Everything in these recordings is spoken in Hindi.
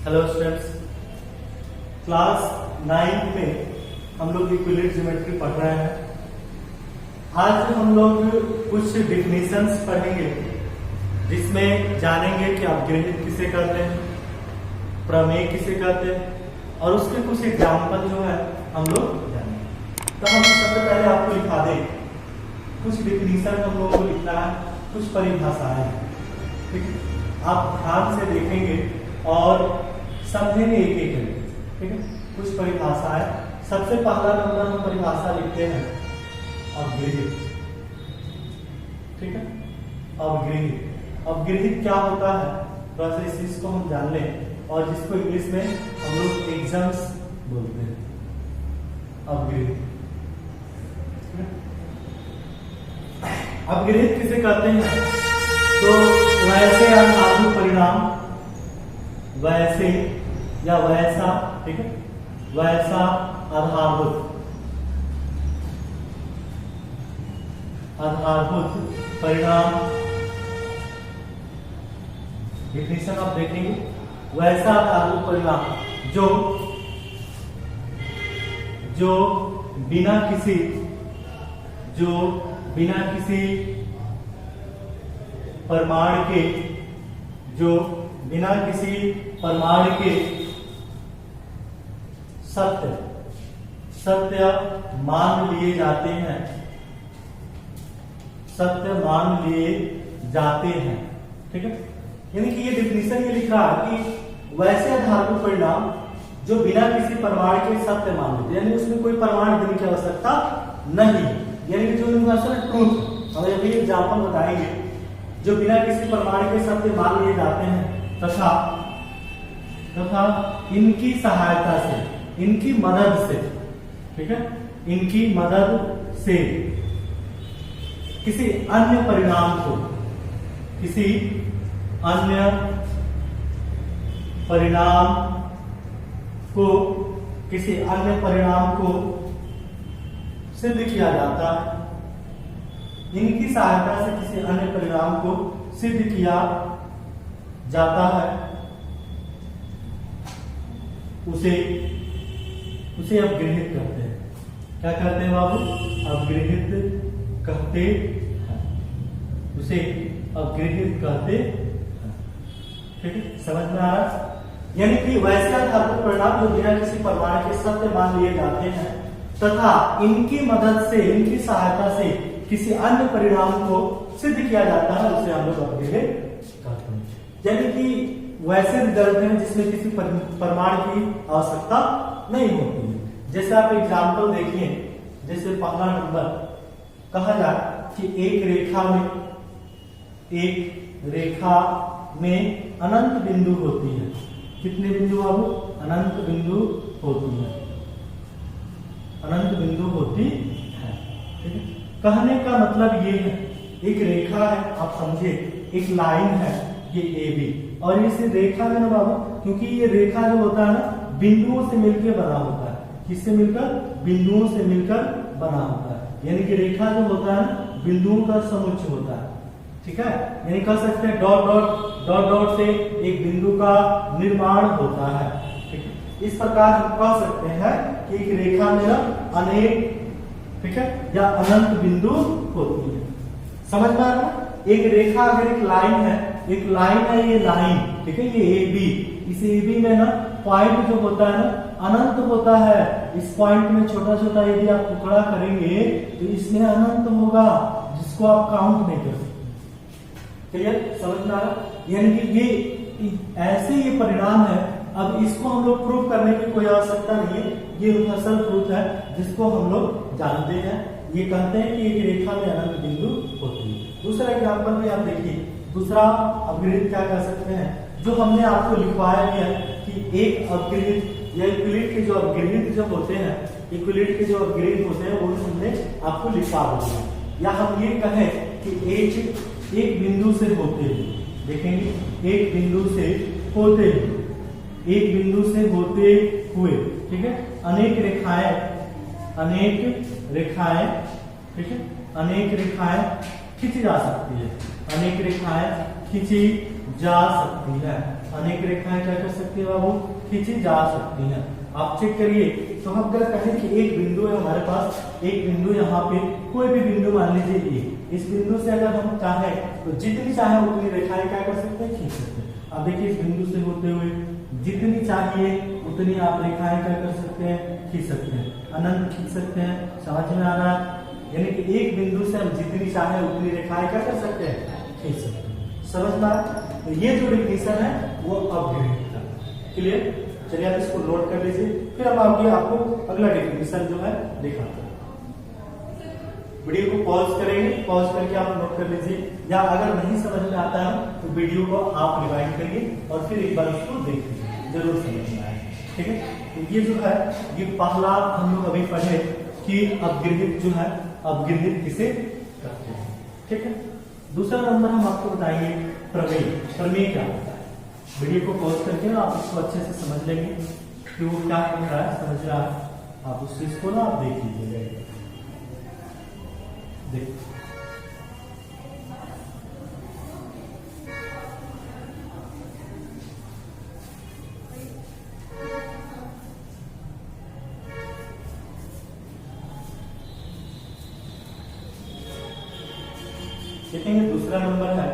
हेलो स्टूडेंट्स, क्लास 9 में हम लोग इक्विलेट ज्योमेट्री पढ़ रहे हैं। आज हम लोग कुछ डिफिनेशंस पढ़ेंगे जिसमें जानेंगे कि अपग्रेड किसे कहते हैं, प्रमेय किसे कहते हैं और उसके कुछ एग्जाम्पल जो है हम लोग जानेंगे। तो हम सबसे पहले आपको लिखा दें, कुछ डिफिनेशन हम लोगों को लिखना है, कुछ परिभाषाएं हैं, ठीक है। आप ध्यान से देखेंगे और समझेंगे एक एक करके, ठीक है। कुछ परिभाषाएं, सबसे पहला नंबर हम परिभाषा लिखते हैं अपग्रेड, ठीक है। अपग्रेड, अपग्रेड क्या होता है थोड़ा सा इस चीज को हम जान लें, और जिसको इंग्लिश में हम लोग एग्जाम्स बोलते हैं, अपग्रेड। अपग्रेड किसे कहते हैं? तो वैसे आधारभूत परिणाम, वैसे या वैसा, ठीक है, वैसा आधारभूत परिणाम। डिफिनेशन आप देखेंगे, वैसा आधारभूत परिणाम जो बिना किसी प्रमाण के सत्य मान लिए जाते हैं, ठीक है। यानी कि ये डिफिनेशन ये लिख रहा है कि वैसे आधारभूत परिणाम जो बिना किसी प्रमाण के सत्य मान लेते, यानी उसमें कोई प्रमाण देने की आवश्यकता नहीं, यानी कि जो यूनिवर्सल ट्रूथ, हम अभी एग्जांपल बताएंगे, जो बिना किसी प्रमाण के सत्य मान लिए जाते हैं तथा इनकी सहायता से, इनकी मदद से, ठीक है, इनकी मदद से किसी अन्य परिणाम को सिद्ध किया जाता है। इनकी सहायता से किसी अन्य परिणाम को सिद्ध किया जाता है, उसे अपग्रहित कहते हैं। क्या कहते हैं बाबू? अपग्रहित कहते हैं, उसे अपग्रहित कहते हैं, ठीक है। समझ में आ रहा है? यानी कि वैसे आधारभूत परिणाम जो बिना किसी प्रमाण के सत्य मान लिए जाते हैं तथा इनकी मदद से, इनकी सहायता से किसी अन्य परिणाम को सिद्ध किया जाता है, उसे हम लोग अपग्रेड कहते हैं। यानी कि वैसे रिजल्ट हैं जिसमें किसी प्रमाण की आवश्यकता नहीं होती है। जैसे आप एग्जाम्पल देखिए, जैसे पहला नंबर कहा जाए कि एक रेखा में अनंत बिंदु होती है। कितने बिंदु बाबू? अनंत बिंदु होती है, अनंत बिंदु होती है, ठीक है। कहने का मतलब ये है, एक रेखा है, आप समझे, एक लाइन है ये AB, और इस रेखा में ना बाबू, क्योंकि ये रेखा जो होता है ना बिंदुओं से मिलकर बना होता है। किससे मिलकर? बिंदुओं से मिलकर बना होता है। यानी कि रेखा जो होता है ना बिंदुओं का समुच्चय होता है, ठीक है। यानी कह सकते हैं डॉट डॉट डॉट से एक बिंदु का निर्माण होता है, ठीक है। इस प्रकार हम कह सकते हैं कि एक रेखा में ना अनेक, ठीक है, या अनंत बिंदु होती है। समझ में आ रहा है? एक रेखा अगर एक लाइन है, एक लाइन है ये लाइन, ठीक है, ये AB, इस AB में ना पॉइंट जो होता है ना अनंत होता है। इस पॉइंट में छोटा छोटा यदि आप टुकड़ा करेंगे तो इसमें अनंत होगा, जिसको आप काउंट नहीं कर सकते। क्लियर? समझ में आ रहा? यानी कि ये ऐसे ये परिणाम है। अब इसको हम लोग प्रूव करने की कोई आवश्यकता नहीं है, ये यूनिवर्सल ट्रूथ है जिसको हम लोग जानते हैं। ये कहते हैं कि एक रेखा में अनंत बिंदु होती है। दूसरा एग्जांपल में आप देखिए, दूसरा अपग्रेड क्या कह सकते हैं, जो हमने आपको लिखवाया गया कि एक अपग्रेड या इक्विलेट के जो अपग्रेड जो होते हैं, इक्विलेट के जो अपग्रेड होते हैं वो हमने आपको लिखवा दिया। या हम ये कहें कि एक बिंदु से होते हुए, देखेंगे एक बिंदु से होते हुए, ठीक है, अनेक रेखाएं खींची जा सकती है, अनेक रेखाएं खींची जा सकती है। अनेक रेखाएं क्या कर सकती है बाबू, खींची जा सकती है। आप चेक करिए, तो हम अगर कहें कि एक बिंदु है हमारे पास, एक बिंदु यहाँ पे, कोई भी बिंदु मान लीजिए ये, इस बिंदु से अगर हम चाहें तो जितनी चाहे उतनी रेखाएं क्या कर सकते हैं, खींच सकते हैं। अब देखिए इस बिंदु से होते हुए जितनी चाहिए उतनी आप रेखाएं क्या कर सकते हैं, खींच सकते हैं, अनंत खींच सकते हैं। समझ में आ रहा है? यानी कि एक बिंदु से हम जितनी चाहे उतनी रेखाएं क्या कर सकते हैं, खींच सकते हैं। समझ में आ रहा है? तो ये जो डेफिनेशन है वो अवगृहीत है। क्लियर? चलिए आप इसको नोट कर लीजिए, फिर हम आपको अगला डेफिनेशन जो है दिखाते हैं। वीडियो को पॉज करेंगे, पॉज करके आप नोट कर लीजिए, या अगर नहीं समझ में आता है तो वीडियो को आप रिवाइंड करिए और फिर एक बार उसको देख लीजिए, जरूर समझ में आएगा। ठीक है? तो ये जो है, ये पहला हम लोग अभी पढ़े कि अवगृहीत जो है, अवगृहीत किसे कहते हैं। ठीक है? दूसरा नंबर हम आपको बताएंगे प्रमेय। प्रमेय क्या होता है? वीडियो को पॉज करके ना आप इसको अच्छे से समझ लेंगे कि वो क्या कर रहा है, समझ रहा है, आप उस चीज को ना आप देख लीजिएगा। देखिए देखेंगे, दूसरा नंबर है,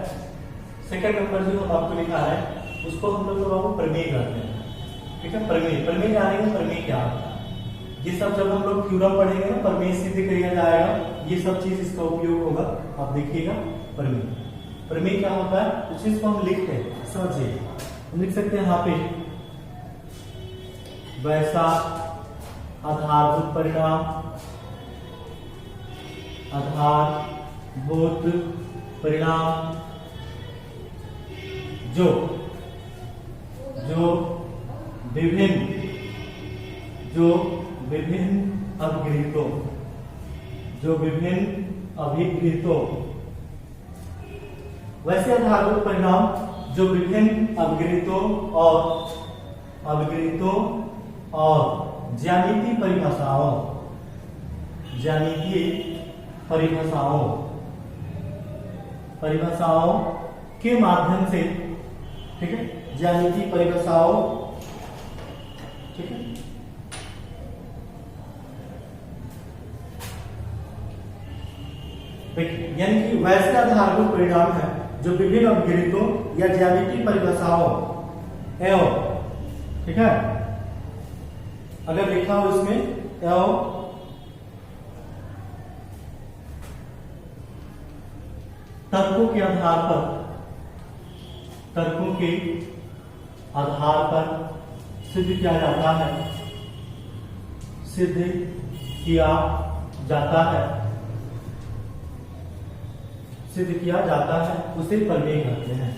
सेकंड नंबर जो हम आपको लिखा है उसको हम लोग बाबू प्रमेय कहते हैं। ठीक है? प्रमेय, प्रमेय जानेंगे प्रमेय क्या होता है। ये सब जब हम लोग थ्योरम पढ़ेंगे ना, प्रमेय सिद्ध किया जाएगा, ये सब चीज इसका उपयोग होगा। आप देखिएगा प्रमेय, प्रमेय क्या होता है, उस चीज को हम लिखते हैं, समझिए। हम लिख सकते हैं यहाँ पे वैसा आधारभूत परिणाम, आधारभूत परिणाम जो विभिन्न अभिगृहीतों, वैसे आधारभूत परिणाम जो विभिन्न अभिगृहीतों और ज्यामितीय परिभाषाओं के माध्यम से, ठीक है, ज्यामितीय परिभाषाओं, ठीक है, यानी कि वैसे आधारभूत परिणाम है जो विभिन्न अभिगृहीतों या ज्यामितीय परिभाषाओं एवं, ठीक है, अगर लिखा हो इसमें एवं तर्कों के आधार पर सिद्ध किया जाता है, उसे प्रमेय कहते हैं।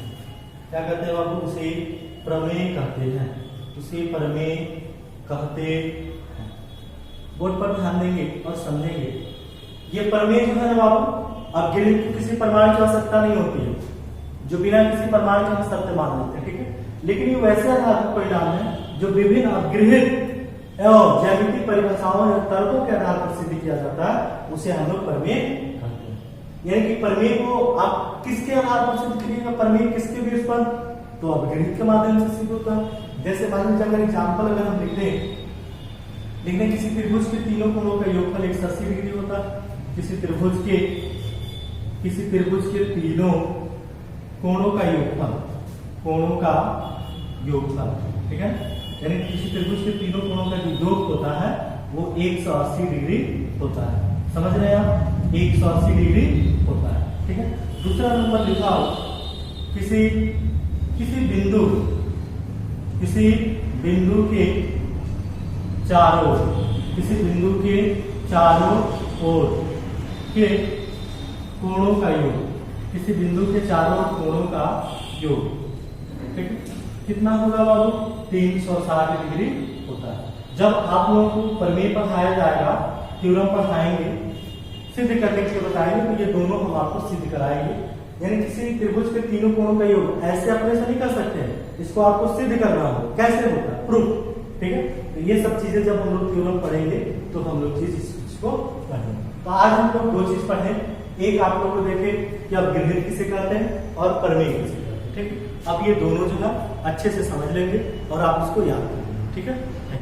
क्या कहते हैं बाबू? उसे प्रमेय कहते हैं, बोर्ड पर ध्यान देंगे और समझेंगे। ये प्रमेय जो है ना बाबू, अवगृहीत को किसी प्रमाण की आवश्यकता नहीं होती है, जो बिना किसी प्रमाण के हम सत्य मान लेते हैं। ठीक है? लेकिन ये वैसे आधारभूत परिणाम है जो विभिन्न अवगृहीत एवं ज्यामितीय परिभाषाओं या तर्कों के आधार पर सिद्ध किया जाता है, उसे हम लोग प्रमेय कहते हैं। यानी कि प्रमेय को आप किसके आधार पर सिद्ध करिएगा? प्रमेय किसके बेस पर? तो अवगृहीत के माध्यम से सिद्ध होता है। जैसे मान लीजिए अगर एग्जाम्पल अगर हम लिखते हैं किसी त्रिभुज के तीनों कोणों का योगफल 180 डिग्री होता है, किसी त्रिभुज के तीनों कोणों का योगफल, ठीक है, यानी किसी त्रिभुज के तीनों कोणों का जो योग होता है वो 180 डिग्री होता है। समझ रहे हैं आप? 180 डिग्री होता है। ठीक है? दूसरा नंबर लिखा हो, किसी बिंदु के चारों ओर के कोणों का योग, किसी बिंदु के चारों कोणों का योग, ठीक है, कितना होगा बाबू? 360 डिग्री होता है। जब आप लोगों को प्रमेय पढ़ाया जाएगा, थ्योरम पढ़ाएंगे, सिद्ध करने के बताएंगे, तो ये दोनों हम आपको सिद्ध कराएंगे। यानी किसी त्रिभुज के तीनों कोणों का योग ऐसे अपने से नहीं कर सकते हैं, इसको आपको सिद्ध करना होगा। कैसे होता है? प्रूफ। ठीक है? तो ये सब चीजें जब हम लोग थ्योरम पढ़ेंगे तो हम लोग इसको पढ़ेंगे। तो आज हम लोग दो चीज पढ़े, एक आप लोग को देखे कि अवगृहीत किसे कहते हैं और प्रमेय किसे कहते हैं। ठीक है। अब ये दोनों जो है अच्छे से समझ लेंगे और आप इसको याद करेंगे। ठीक है।